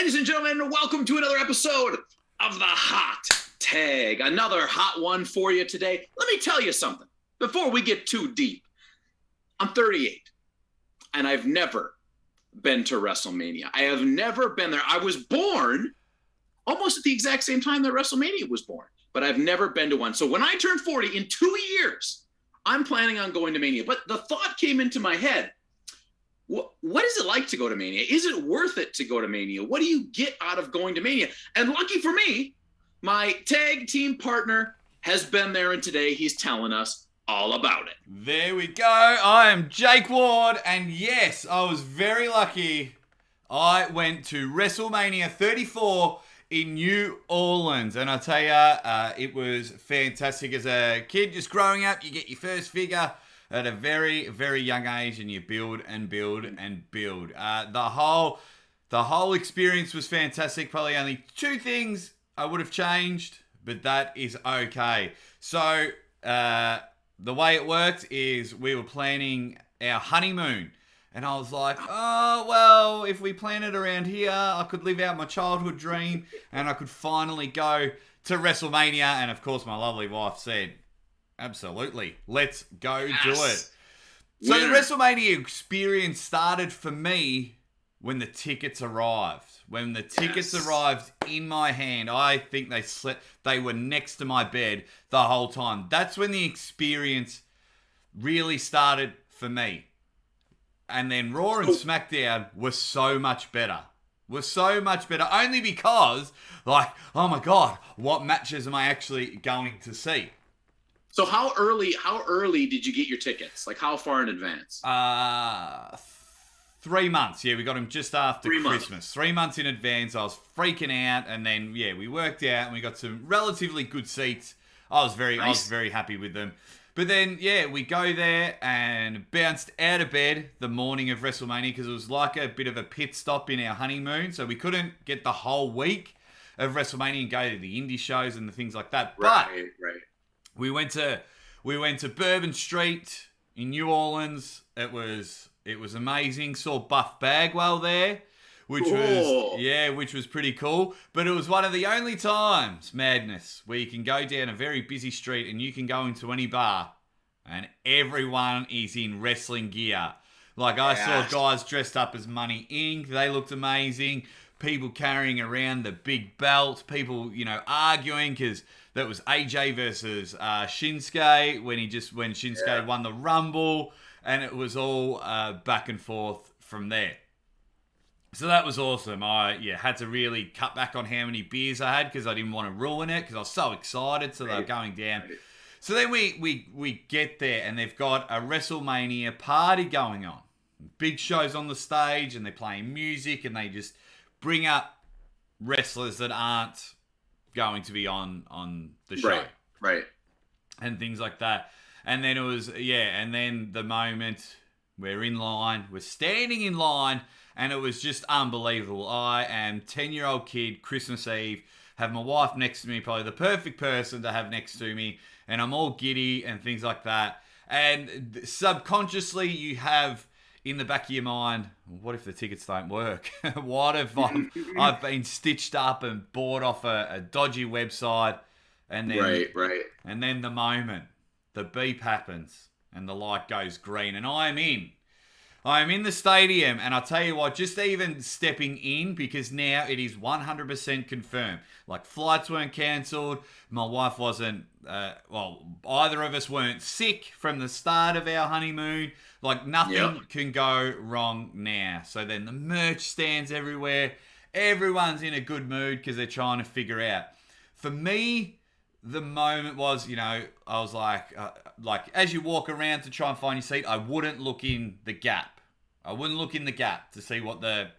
Ladies and gentlemen, welcome to another episode of the Hot Tag. Another hot one for you today. Let me tell you something before we get too deep. I'm 38, and I've never been to WrestleMania. I have never been there. I was born almost at the exact same time that WrestleMania was born, but I've never been to one. So when I turn 40 in 2 years, I'm planning on going to Mania. But the thought came into my head, what is it like to go to Mania? Is it worth it to go to Mania? What do you get out of going to Mania? And lucky for me, my tag team partner has been there, and today he's telling us all about it. There we go. I am Jake Ward, and yes, I was very lucky. I went to WrestleMania 34 in New Orleans, and I tell you, it was fantastic. As a kid, just growing up, you get your first figure at a very, very young age, and you build and build and build. The whole experience was fantastic. Probably only two things I would have changed, but that is okay. So the way it worked is we were planning our honeymoon, and I was like, oh, well, if we plan it around here, I could live out my childhood dream, and I could finally go to WrestleMania. And of course, my lovely wife said, absolutely, let's go do it. So the WrestleMania experience started for me when the tickets arrived. When the tickets arrived in my hand, I think they were next to my bed the whole time. That's when the experience really started for me. And then Raw and SmackDown were so much better. Only because, like, oh my God, what matches am I actually going to see? So how early did you get your tickets? Like, how far in advance? 3 months. Yeah, we got them just after 3 months. Christmas. 3 months in advance. I was freaking out, and then we worked out and we got some relatively good seats. I was very happy with them. But then we go there and bounced out of bed the morning of WrestleMania because it was like a bit of a pit stop in our honeymoon, so we couldn't get the whole week of WrestleMania and go to the indie shows and the things like that. But Right. We went to Bourbon Street in New Orleans. It was amazing. Saw Buff Bagwell there, which was pretty cool. But it was one of the only times, Madness, where you can go down a very busy street and you can go into any bar and everyone is in wrestling gear. Like, I saw guys dressed up as Money Inc. They looked amazing. People carrying around the big belt. People, arguing because that was AJ versus Shinsuke when Shinsuke won the Rumble, and it was all back and forth from there. So that was awesome. I had to really cut back on how many beers I had because I didn't want to ruin it because I was so excited. So they're going down. Right. So then we get there and they've got a WrestleMania party going on. Big shows on the stage and they're playing music and they just bring up wrestlers that aren't going to be on the show. Right. And things like that. And then it was, and then the moment we're standing in line, and it was just unbelievable. I am 10-year-old kid, Christmas Eve, have my wife next to me, probably the perfect person to have next to me, and I'm all giddy and things like that. And subconsciously you have in the back of your mind, what if the tickets don't work? What if I've been stitched up and bought off a dodgy website? And then, right. And then the moment the beep happens and the light goes green and I am in the stadium, and I'll tell you what, just even stepping in, because now it is 100% confirmed. Like, flights weren't cancelled. My wife wasn't, either of us weren't sick from the start of our honeymoon. Like, nothing can go wrong now. So then the merch stands everywhere. Everyone's in a good mood because they're trying to figure out. For me, the moment was, I was like as you walk around to try and find your seat, I wouldn't look in the gap. To see what the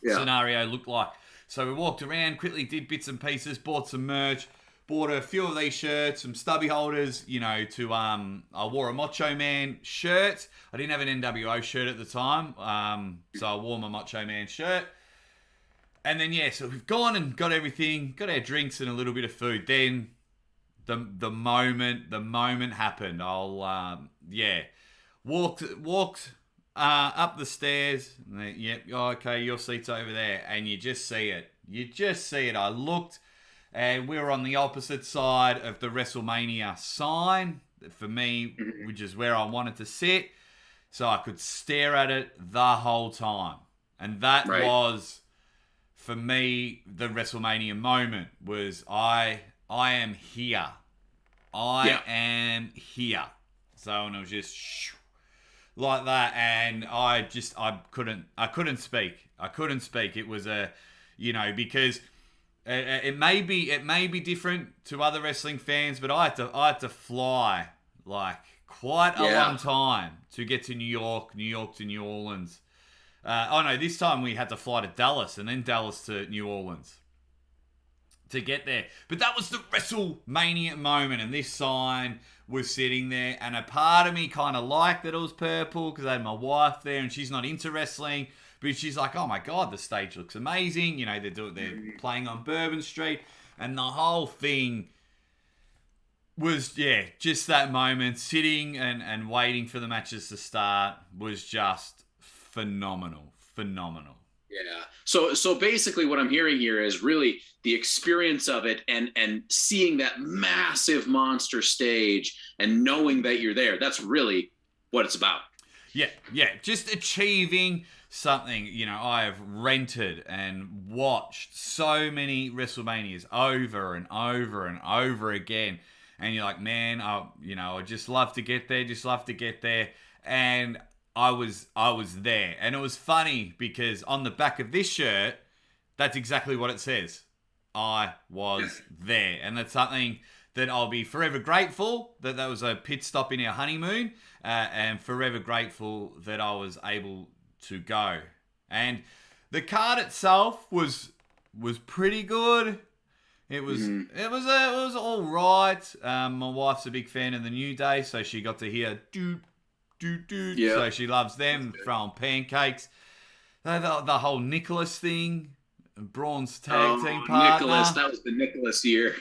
scenario looked like. So we walked around, quickly did bits and pieces, bought some merch, bought a few of these shirts, some stubby holders, I wore a Macho Man shirt. I didn't have an NWO shirt at the time, so I wore my Macho Man shirt. And then, so we've gone and got everything, got our drinks and a little bit of food. Then the moment happened. Walked up the stairs. Yep, okay, your seat's over there. And you just see it. You just see it. I looked, and we were on the opposite side of the WrestleMania sign, for me, which is where I wanted to sit. So I could stare at it the whole time. And that was, for me, the WrestleMania moment was I am here. I am here. So, and it was just like that, and I couldn't speak. I couldn't speak. It was because it may be different to other wrestling fans, but I had to fly like quite a long time to get to New York to New Orleans. This time we had to fly to Dallas and then Dallas to New Orleans to get there. But that was the WrestleMania moment, and this sign was sitting there, and a part of me kind of liked that it was purple because I had my wife there, and she's not into wrestling, but she's like, oh my God, the stage looks amazing. You know, they're playing on Bourbon Street, and the whole thing was, just that moment, sitting and waiting for the matches to start was just phenomenal. Yeah. So basically what I'm hearing here is really the experience of it and seeing that massive monster stage and knowing that you're there. That's really what it's about. Yeah. Just achieving something. You know, I have rented and watched so many WrestleManias over and over and over again. And you're like, man, I just love to get there. And I was there. And it was funny because on the back of this shirt, that's exactly what it says. I was there. And that's something that I'll be forever grateful that was a pit stop in our honeymoon, and forever grateful that I was able to go. And the card itself was pretty good. It was all right. My wife's a big fan of the New Day, so she got to hear doot. Yeah. So she loves them, throwing pancakes. The whole Nicholas thing, Braun's tag team partner. Nicholas, that was the Nicholas year.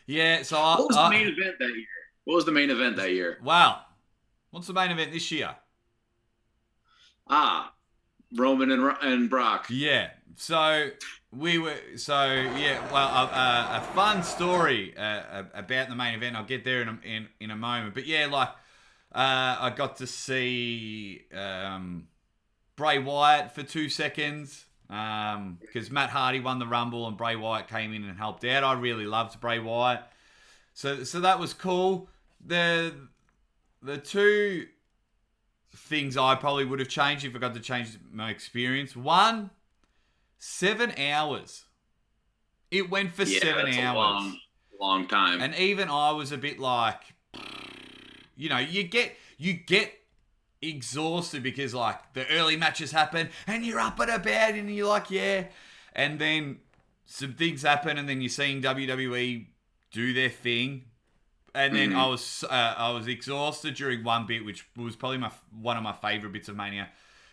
Yeah, so what was the main event that year? What was the main event that year? Wow. What's the main event this year? Roman and Brock. Yeah. So a fun story about the main event. I'll get there in a moment. But yeah, like I got to see Bray Wyatt for 2 seconds because Matt Hardy won the Rumble and Bray Wyatt came in and helped out. I really loved Bray Wyatt, so that was cool. The two things I probably would have changed if I got to change my experience. 1, 7 hours. It went for 7 hours. Long time. And even I was a bit like, you know, you get exhausted because like the early matches happen and you're up and about and you're like, yeah. And then some things happen and then you're seeing WWE do their thing. And then I was exhausted during one bit, which was probably one of my favorite bits of Mania.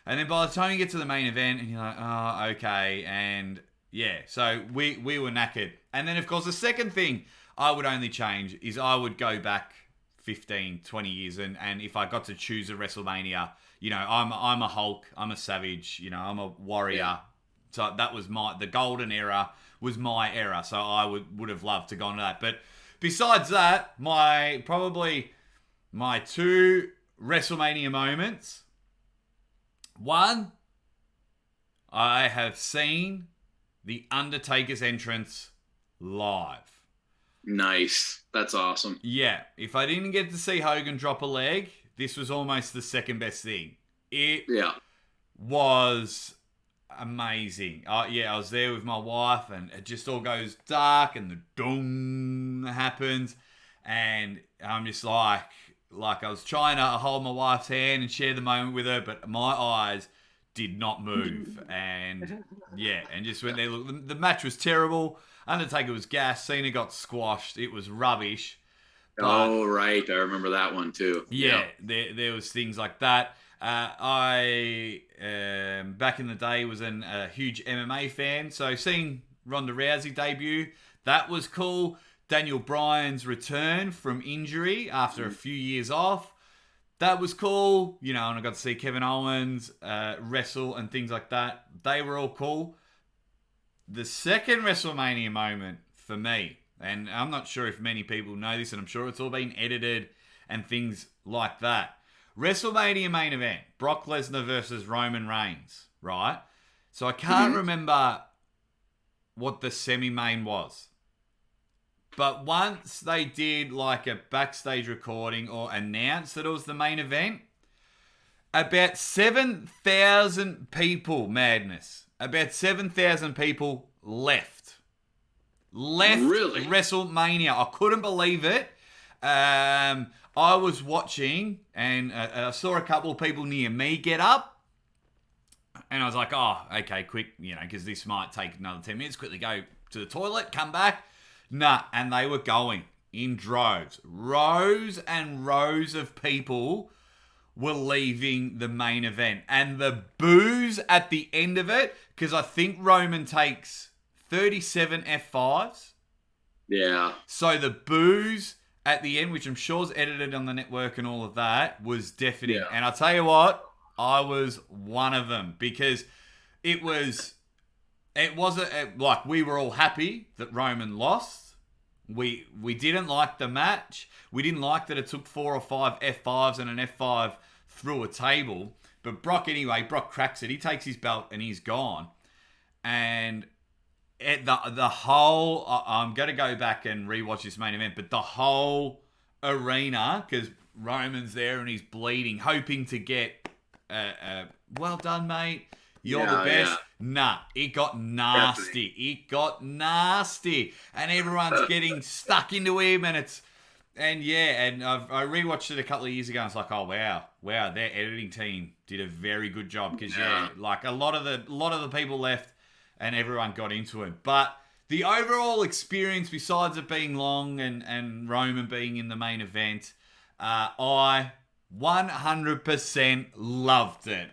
And then by the time you get to the main event, and you're like, oh, okay, and yeah, so we were knackered. And then of course the second thing I would only change is I would go back 15, 20 years, and if I got to choose a WrestleMania, you know, I'm a Hulk, I'm a Savage, you know, I'm a Warrior. Yeah. So that was the golden era was my era. So I would have loved to go on to that, but. Besides that, my 2 WrestleMania moments. 1, I have seen The Undertaker's entrance live. Nice. That's awesome. Yeah. If I didn't get to see Hogan drop a leg, this was almost the second best thing. It was amazing. I was there with my wife and it just all goes dark and the dong happens and I'm just like I was trying to hold my wife's hand and share the moment with her, but my eyes did not move and just went there. Look, the match was terrible. Undertaker was gassed. Cena got squashed. It was rubbish. But, right. I remember that one too. Yeah. There was things like that. I back in the day was a huge MMA fan, so seeing Ronda Rousey debut, that was cool. Daniel Bryan's return from injury after a few years off, that was cool, and I got to see Kevin Owens wrestle and things like that. They were all cool. The second WrestleMania moment for me, and I'm not sure if many people know this, and I'm sure it's all been edited and things like that. WrestleMania main event, Brock Lesnar versus Roman Reigns, right? So I can't remember what the semi-main was. But once they did like a backstage recording or announced that it was the main event, about 7,000 people, madness, about 7,000 people left Really? WrestleMania. I couldn't believe it. I was watching and I saw a couple of people near me get up. And I was like, oh, okay, quick, because this might take another 10 minutes. Quickly go to the toilet, come back. Nah, and they were going in droves. Rows and rows of people were leaving the main event. And the boos at the end of it, because I think Roman takes 37 F5s. Yeah. So the boos at the end, which I'm sure is edited on the network and all of that, was deafening. Yeah. And I'll tell you what, I was one of them because it wasn't like we were all happy that Roman lost. We didn't like the match. We didn't like that it took 4 or 5 F5s and an F5 through a table. But Brock cracks it. He takes his belt and he's gone. And the whole, I'm going to go back and rewatch this main event, but the whole arena, because Roman's there and he's bleeding, hoping to get, well done, mate. You're the best. Yeah. Nah, it got nasty. Definitely. It got nasty. And everyone's getting stuck into him. And I rewatched it a couple of years ago. And it's like, oh, wow, their editing team did a very good job. Because, like a lot of the people left and everyone got into it. But the overall experience, besides it being long and Roman being in the main event, I 100% loved it.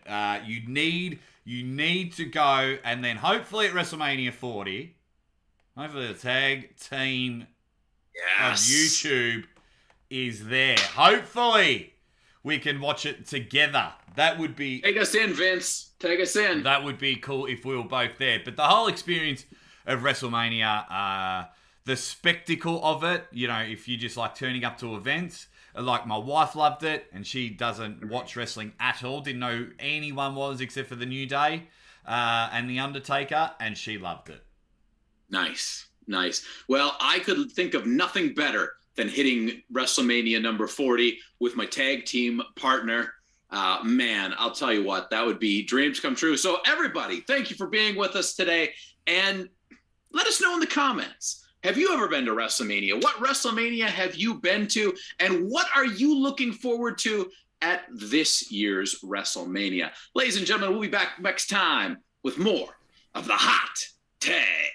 You need to go, and then hopefully at WrestleMania 40, hopefully the tag team of YouTube is there. Hopefully we can watch it together. That would be... Take us in, Vince. Take us in. That would be cool if we were both there. But the whole experience of WrestleMania, the spectacle of it, if you just like turning up to events... Like my wife loved it, and she doesn't watch wrestling at all. Didn't know who anyone was except for the New Day and the Undertaker, and she loved it. Nice. Well, I could think of nothing better than hitting WrestleMania number 40 with my tag team partner. Man, I'll tell you what, that would be dreams come true. So everybody, thank you for being with us today, and let us know in the comments. Have you ever been to WrestleMania? What WrestleMania have you been to? And what are you looking forward to at this year's WrestleMania? Ladies and gentlemen, we'll be back next time with more of the Hot Tag.